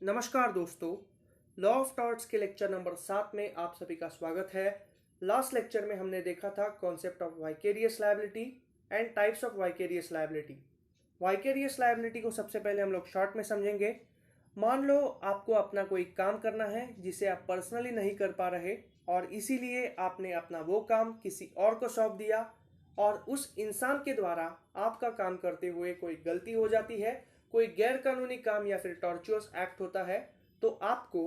नमस्कार दोस्तों, law of torts के लेक्चर नंबर 7 में आप सभी का स्वागत है। लास्ट लेक्चर में हमने देखा था concept of vicarious liability and types of vicarious liability. Vicarious liability को सबसे पहले हम लोग शॉर्ट में समझेंगे। मान लो आपको अपना कोई काम करना है जिसे आप पर्सनली नहीं कर पा रहे और इसीलिए आपने अपना वो काम किसी और को सौंप दिया और उस इंसान के द्वारा आपका काम करते हुए कोई गलती हो जाती है, कोई गैर कानूनी काम या फिर टॉर्चुअस एक्ट होता है, तो आपको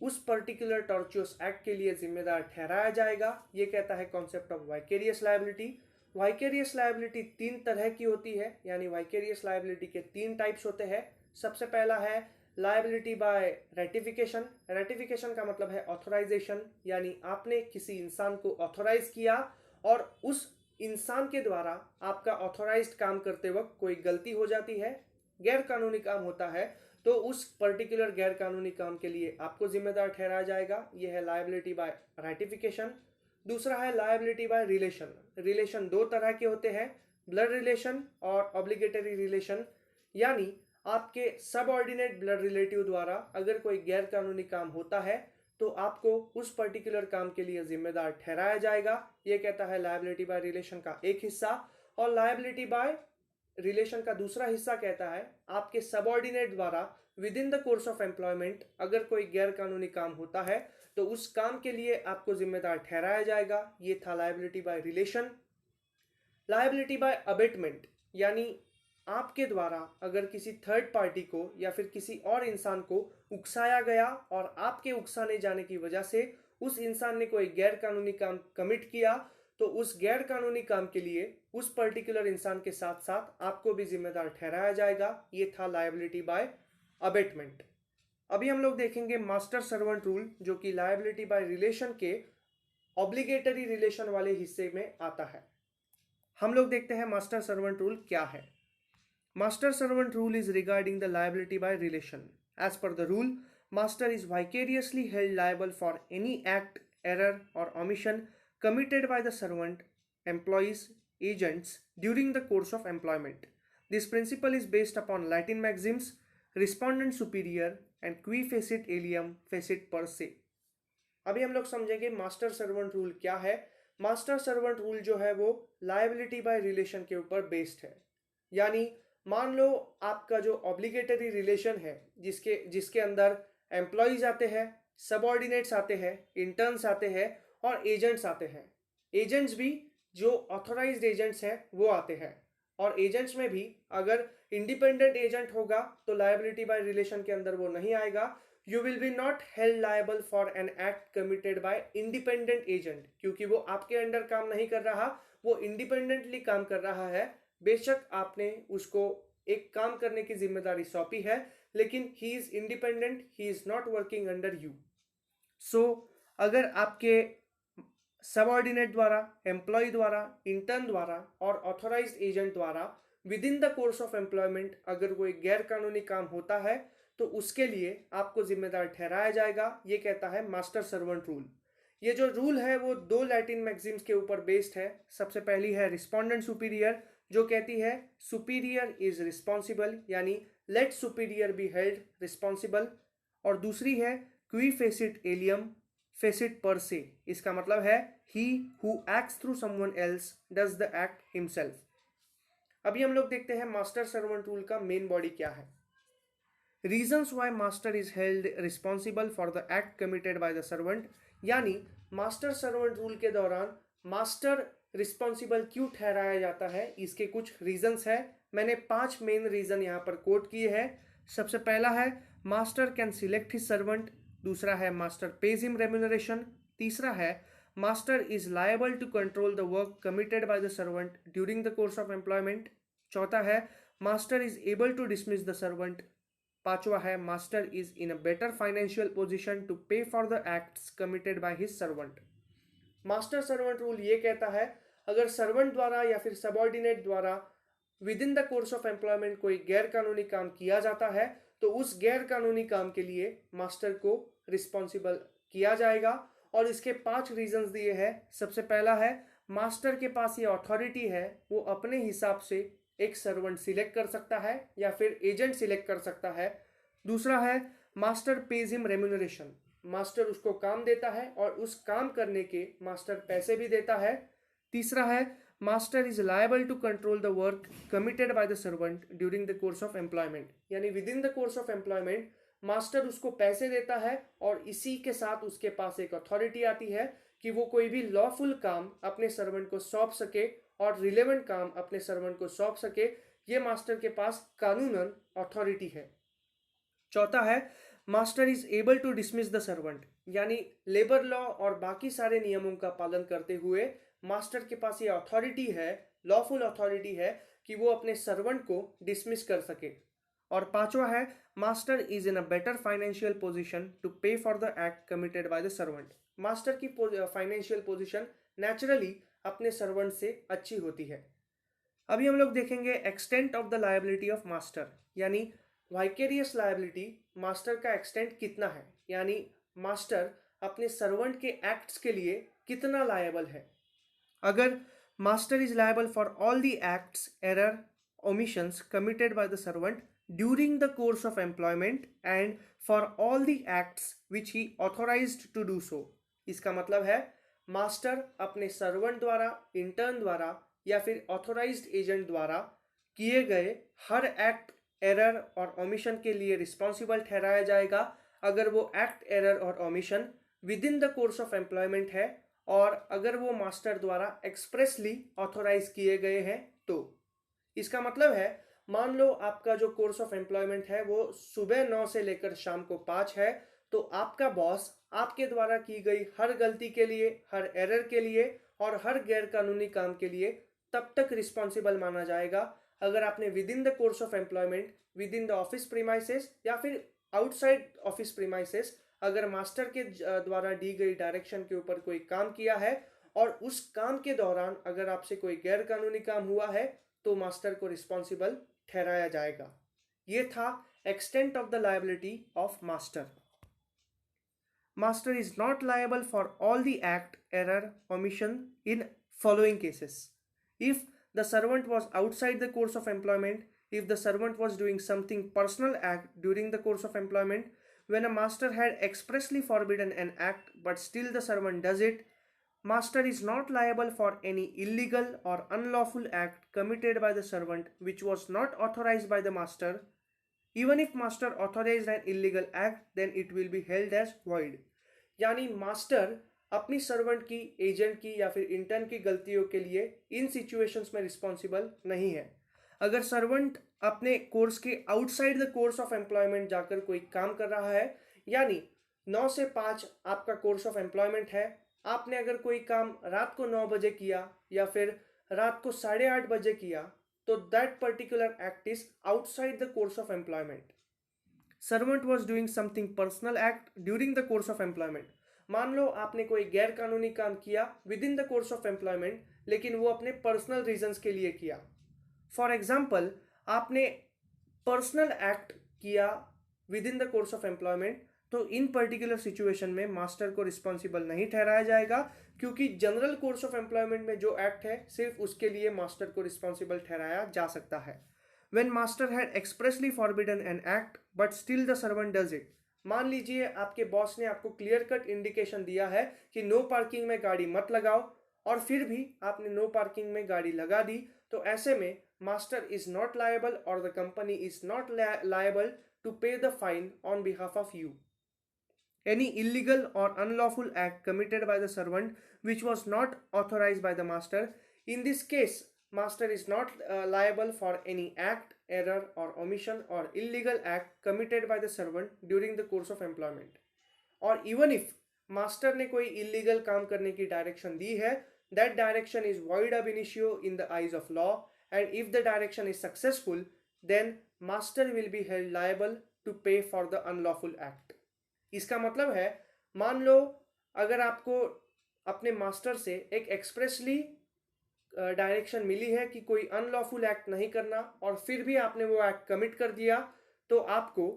उस पर्टिकुलर टॉर्चुअस एक्ट के लिए जिम्मेदार ठहराया जाएगा। ये कहता है concept of vicarious liability. Vicarious liability तीन तरह की होती है, यानी वाइकेरियस लायबिलिटी के तीन टाइप्स होते हैं। सबसे पहला है लायबिलिटी बाय रेटिफिकेशन। रेटिफिकेशन का मतलब है ऑथोराइजेशन, यानी आपने किसी इंसान को ऑथोराइज किया और उस इंसान के द्वारा आपका ऑथोराइज्ड काम करते वक्त कोई गलती हो जाती है, गैर कानूनी काम होता है, तो उस पर्टिकुलर गैर कानूनी काम के लिए आपको जिम्मेदार ठहराया जाएगा। यह है लायबिलिटी बाय रेटिफिकेशन। दूसरा है लायबिलिटी बाय रिलेशन। रिलेशन दो तरह के होते हैं, ब्लड रिलेशन और ऑब्लिगेटरी रिलेशन, यानी आपके सबऑर्डिनेट ब्लड रिलेटिव द्वारा अगर कोई गैर कानूनी काम होता है तो आपको उस पर्टिकुलर काम के लिए जिम्मेदार ठहराया जाएगा। यह कहता है लायबिलिटी बाय रिलेशन का एक हिस्सा। और लायबिलिटी बाय रिलेशन का दूसरा हिस्सा कहता है आपके सबऑर्डिनेट द्वारा within the course of employment अगर कोई गैर कानूनी काम होता है तो उस काम के लिए आपको जिम्मेदार ठहराया जाएगा। ये था liability by relation. Liability by abetment, यानी आपके द्वारा अगर किसी थर्ड पार्टी को या फिर किसी और इंसान को उकसाया गया और आपके उकसाने जाने की वजह से उस इंसान ने कोई गैर कानूनी काम कमिट किया, तो उस गैर कानूनी काम के लिए उस पर्टिकुलर इंसान के साथ साथ आपको भी जिम्मेदार ठहराया जाएगा। ये था लायबिलिटी बाय अबेटमेंट। अभी हम लोग देखेंगे मास्टर सर्वेंट रूल, जो कि लायबिलिटी बाय रिलेशन के ऑब्लिगेटरी रिलेशन वाले हिस्से में आता है। हम लोग देखते हैं मास्टर सर्वेंट रूल क्या है। Master servant rule is regarding the liability by relation. As per the rule, master is vicariously held liable for any act, error or omission committed by the servant, employees, agents during the course of employment. This principle is based upon Latin maxims respondent superior and qui facit alium facit per se. अभी हम लोग समझेंगे master servant rule क्या है। Master servant rule जो है वो liability by relation के ऊपर बेस्ड है, यानी मान लो आपका जो ऑब्लिगेटरी रिलेशन है जिसके अंदर एम्प्लॉयज आते हैं, सबऑर्डिनेट्स आते हैं, इंटर्न्स आते हैं और एजेंट्स आते हैं। एजेंट्स भी जो ऑथोराइज्ड एजेंट्स हैं वो आते हैं, और एजेंट्स में भी अगर इंडिपेंडेंट एजेंट होगा तो लायबिलिटी बाय रिलेशन के अंदर वो नहीं आएगा। You will be not held liable for an act committed bye independent agent, क्योंकि वो आपके अंडर काम नहीं कर रहा, वो इंडिपेंडेंटली काम कर रहा है। बेशक आपने उसको एक काम करने की जिम्मेदारी सौंपी है, लेकिन he is independent, he is not working under you. So अगर आपके सबऑर्डिनेट द्वारा, एम्प्लॉय द्वारा, इंटर्न द्वारा और ऑथोराइज्ड एजेंट द्वारा within the course of employment अगर कोई गैर कानूनी काम होता है तो उसके लिए आपको जिम्मेदार ठहराया जाएगा। ये कहता है मास्टर सर्वेंट रूल। ये जो रूल है वो दो लैटिन मैक्सिम्स के ऊपर बेस्ड है। सबसे पहली है रिस्पोंडेंट सुपीरियर, जो कहती है सुपीरियर इज रिस्पॉन्सिबल, यानी let superior be held responsible. और दूसरी है क्वी फेसिट एलियम फेसिट पर से। इसका मतलब है he who acts through someone else does the act himself. अभी हम लोग देखते हैं मास्टर सर्वेंट रूल का मेन बॉडी क्या है। Reasons Y master is held responsible for the act committed by the servant, यानी मास्टर सर्वेंट रूल के दौरान मास्टर रिस्पॉन्सिबल क्यों ठहराया जाता है, इसके कुछ रीजंस है। मैंने 5 मेन रीजन यहाँ पर कोट किए हैं। सबसे पहला है master can select his servant. दूसरा है मास्टर पेज हिम रेम्यूनरेशन। तीसरा है master is liable to control the work committed by the servant during the course of employment. चौथा है master is able to dismiss the servant. पांचवा है master is in a better financial position to pay for the acts committed by his servant. Master servant rule ये कहता है अगर servant द्वारा या फिर सबऑर्डिनेट द्वारा within the course of employment कोई गैर कानूनी काम किया जाता है तो उस गैर कानूनी काम के लिए मास्टर को रिस्पॉन्सिबल किया जाएगा। और इसके 5 रीजंस दिए हैं। सबसे पहला है मास्टर के पास ये अथॉरिटी है, वो अपने हिसाब से एक सर्वेंट सिलेक्ट कर सकता है या फिर एजेंट सिलेक्ट कर सकता है। दूसरा है master pays him remuneration, master उसको काम देता है और उस काम करने के मास्टर पैसे भी देता है। तीसरा है master is liable to control the work committed by the servant during the course of employment, यानी within the course of employment master उसको पैसे देता है और इसी के साथ उसके पास एक अथॉरिटी आती है कि वो कोई भी लॉफुल काम अपने सर्वेंट को सौंप सके और रिलेवेंट काम अपने सर्वेंट को सौंप सके। ये मास्टर के पास कानूनन अथॉरिटी है। चौथा है master is able to dismiss the servant, यानी लेबर लॉ और बाकी सारे नियमों का पालन करते हुए मास्टर के पास ये अथॉरिटी है, लॉफुल अथॉरिटी है कि वो अपने सर्वेंट को डिसमिस कर सके। और पांचवा है master is in a better financial position to pay for the act committed by the servant, master की फाइनेंशियल पोजीशन नेचुरली अपने सर्वेंट से अच्छी होती है। अभी हम लोग देखेंगे extent of the liability of master, यानी वाइकेरियस लायबिलिटी मास्टर का एक्सटेंट कितना है, यानी मास्टर अपने सर्वेंट के एक्ट्स के लिए कितना लायबल है। अगर master is liable for all the acts, error, omissions committed by the servant during the course of employment and for all the acts which he authorized to do so, इसका मतलब है master अपने servant द्वारा, intern द्वारा या फिर authorised agent द्वारा किए गए हर एक्ट, एरर और ओमिशन के लिए रिस्पॉन्सिबल ठहराया जाएगा अगर वो एक्ट, एरर और omission with in the course of employment है और अगर वो मास्टर द्वारा एक्सप्रेसली ऑथोराइज किए गए हैं तो। इसका मतलब है मान लो आपका जो कोर्स ऑफ एम्प्लॉयमेंट है वो सुबह 9 से लेकर शाम को 5 है, तो आपका बॉस आपके द्वारा की गई हर गलती के लिए, हर एरर के लिए और हर गैर कानूनी काम के लिए तब तक रिस्पॉन्सिबल माना जाएगा अगर आपने with in the course of employment, with in the office premises या फिर आउटसाइड ऑफिस प्रीमाइसेस अगर मास्टर के द्वारा दी गई डायरेक्शन के ऊपर कोई काम किया है और उस काम के दौरान अगर आपसे कोई गैर कानूनी काम हुआ है तो मास्टर को रिस्पॉन्सिबल ठहराया जाएगा। ये था extent of the liability of master. Master is not liable for all the act, error, omission in following cases: if the servant was outside the course of employment, if the servant was doing something personal act during the course of employment, when a master had expressly forbidden an act but still the servant does it, master is not liable for any illegal or unlawful act committed by the servant which was not authorized by the master. Even if master authorized an illegal act, then it will be held as void. यानी master अपनी servant की, agent की या फिर intern की गलतियों के लिए इन सिचुएशंस में रिस्पॉन्सिबल नहीं है। अगर सर्वेंट अपने कोर्स के outside the course of employment जाकर कोई काम कर रहा है, यानी 9 से 5 आपका कोर्स ऑफ एम्प्लॉयमेंट है, आपने अगर कोई काम रात को 9 बजे किया या फिर रात को 8:30 बजे किया तो that particular act is outside the course of employment. Servant was doing something personal act during the course of employment, मान लो आपने कोई गैर कानूनी काम किया with in the course of employment लेकिन वो अपने पर्सनल रीजंस के लिए किया। फॉर एग्जाम्पल, आपने पर्सनल एक्ट किया with in the course of employment, तो इन पर्टिकुलर सिचुएशन में मास्टर को रिस्पॉन्सिबल नहीं ठहराया जाएगा क्योंकि जनरल कोर्स ऑफ एम्प्लॉयमेंट में जो एक्ट है सिर्फ उसके लिए मास्टर को रिस्पॉन्सिबल ठहराया जा सकता है। When master had expressly forbidden an act but still the servant does it, मान लीजिए आपके बॉस ने आपको क्लियर कट इंडिकेशन दिया है कि नो पार्किंग में गाड़ी मत लगाओ और फिर भी आपने नो पार्किंग में गाड़ी लगा दी, तो ऐसे में मास्टर इज नॉट लायबल और the company is not liable to pay the fine on behalf of you. Any illegal or unlawful act committed by the servant which was not authorized by the master, in this case master is not liable for any act, error or omission or illegal act committed by the servant during the course of employment. और even if master ने कोई illegal काम करने की direction दी है, that direction is void ab initio in the eyes of law, and if the direction is successful then master will be held liable to pay for the unlawful act. इसका मतलब है मान लो अगर आपको अपने मास्टर से एक एक्सप्रेसली डायरेक्शन मिली है कि कोई अनलॉफुल एक्ट नहीं करना और फिर भी आपने वो एक्ट कमिट कर दिया, तो आपको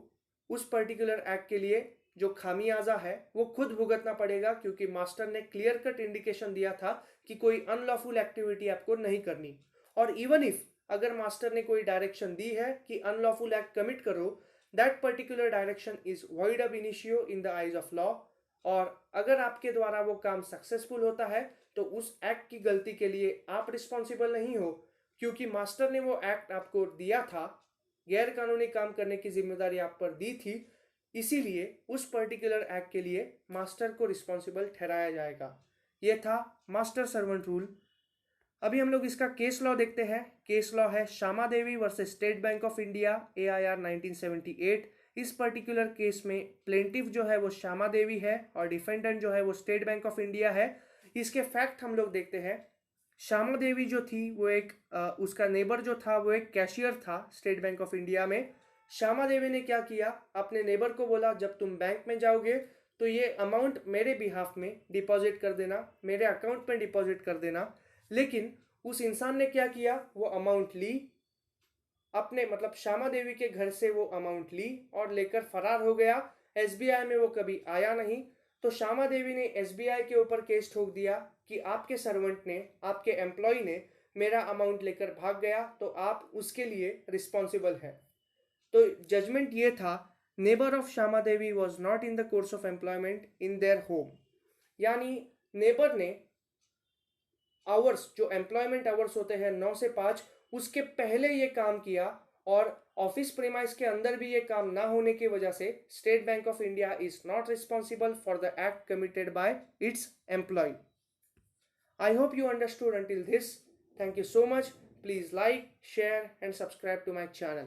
उस पर्टिकुलर एक्ट के लिए जो खामियाजा है वो खुद भुगतना पड़ेगा क्योंकि मास्टर ने क्लियर कट इंडिकेशन दिया था कि कोई अनलॉफुल एक्टिविटी आपको नहीं करनी। और इवन इफ अगर मास्टर ने कोई डायरेक्शन दी है कि अनलॉफुल एक्ट कमिट करो, that particular direction is void ab initio in the eyes of law. और अगर आपके द्वारा वो काम सक्सेसफुल होता है तो उस एक्ट की गलती के लिए आप रिस्पॉन्सिबल नहीं हो, क्योंकि मास्टर ने वो एक्ट आपको दिया था, गैर कानूनी काम करने की जिम्मेदारी आप पर दी थी, इसीलिए उस पर्टिकुलर एक्ट के लिए मास्टर को रिस्पॉन्सिबल ठहराया जाएगा। ये था मास्टर सर्वेंट रूल। अभी हम लोग इसका केस लॉ देखते हैं। केस लॉ है Shyama Devi versus State Bank of India, AIR 1978। इस पर्टिकुलर केस में प्लेंटिफ जो है वो श्यामा देवी है और डिफेंडेंट जो है वो स्टेट बैंक ऑफ इंडिया है। इसके फैक्ट हम लोग देखते हैं। श्यामा देवी जो थी वो एक उसका नेबर जो था वो एक कैशियर था स्टेट बैंक ऑफ इंडिया में। श्यामा देवी ने क्या किया, अपने नेबर को बोला जब तुम बैंक में जाओगे तो ये अमाउंट मेरे बिहाफ में डिपॉजिट कर देना, मेरे अकाउंट में डिपॉजिट कर देना। लेकिन उस इंसान ने क्या किया, वो अमाउंट ली, अपने मतलब श्यामा देवी के घर से वो अमाउंट ली और लेकर फरार हो गया। SBI में वो कभी आया नहीं। तो श्यामा देवी ने SBI के ऊपर केस ठोक दिया कि आपके सर्वेंट ने, आपके एम्प्लॉय ने मेरा अमाउंट लेकर भाग गया, तो आप उसके लिए रिस्पॉन्सिबल है। तो जजमेंट ये था, neighbour of Shyama Devi was not in the course of employment in their home. यानी नेबर ने आवर्स, जो एम्प्लॉयमेंट आवर्स होते हैं 9 से 5, उसके पहले ये काम किया और ऑफिस प्रीमाइस के अंदर भी ये काम ना होने की वजह से State Bank of India is not responsible for the act committed by its employ. I hope you understood until this. Thank you so much. Please like, share and subscribe to my channel.